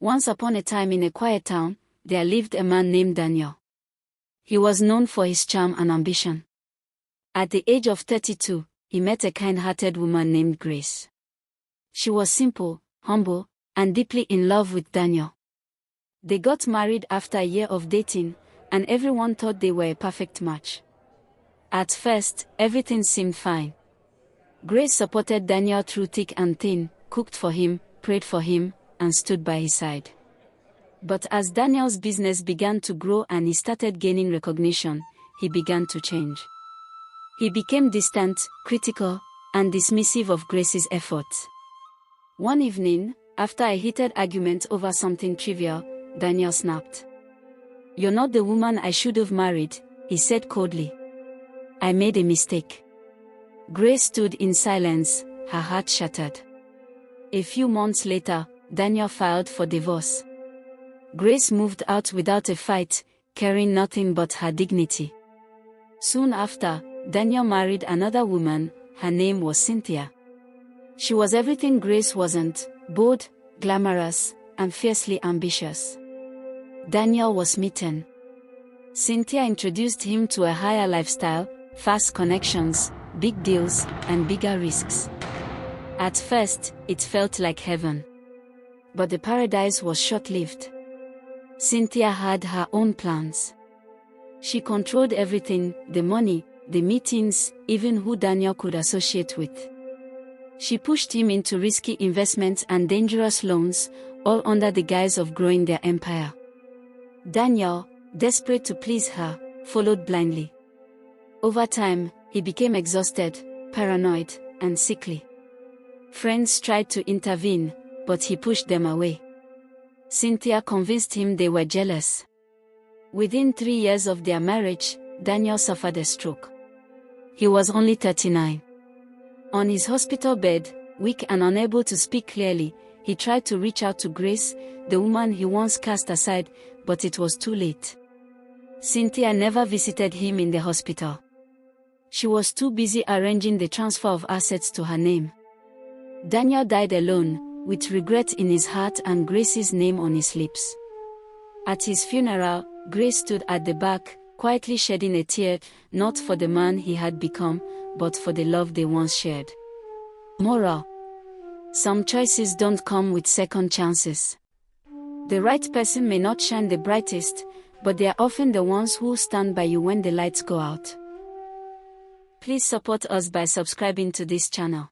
Once upon a time in a quiet town, there lived a man named Daniel. He was known for his charm and ambition. At the age of 32, he met a kind-hearted woman named Grace. She was simple, humble, and deeply in love with Daniel. They got married after a year of dating, and everyone thought they were a perfect match. At first, everything seemed fine. Grace supported Daniel through thick and thin, cooked for him, prayed for him, and stood by his side. But as Daniel's business began to grow and he started gaining recognition, he began to change. He became distant, critical, and dismissive of Grace's efforts. One evening, after a heated argument over something trivial, Daniel snapped. "You're not the woman I should have married," he said coldly. "I made a mistake." Grace stood in silence, her heart shattered. A few months later, Daniel filed for divorce. Grace moved out without a fight, carrying nothing but her dignity. Soon after, Daniel married another woman. Her name was Cynthia. She was everything Grace wasn't: bold, glamorous, and fiercely ambitious. Daniel was smitten. Cynthia introduced him to a higher lifestyle, fast connections, big deals, and bigger risks. At first, it felt like heaven. But the paradise was short-lived. Cynthia had her own plans. She controlled everything: the money, the meetings, even who Daniel could associate with. She pushed him into risky investments and dangerous loans, all under the guise of growing their empire. Daniel, desperate to please her, followed blindly. Over time, he became exhausted, paranoid, and sickly. Friends tried to intervene, but he pushed them away. Cynthia convinced him they were jealous. Within 3 years of their marriage, Daniel suffered a stroke. He was only 39. On his hospital bed, weak and unable to speak clearly, he tried to reach out to Grace, the woman he once cast aside, but it was too late. Cynthia never visited him in the hospital. She was too busy arranging the transfer of assets to her name. Daniel died alone, with regret in his heart and Grace's name on his lips. At his funeral, Grace stood at the back, quietly shedding a tear, not for the man he had become, but for the love they once shared. Moral: some choices don't come with second chances. The right person may not shine the brightest, but they are often the ones who stand by you when the lights go out. Please support us by subscribing to this channel.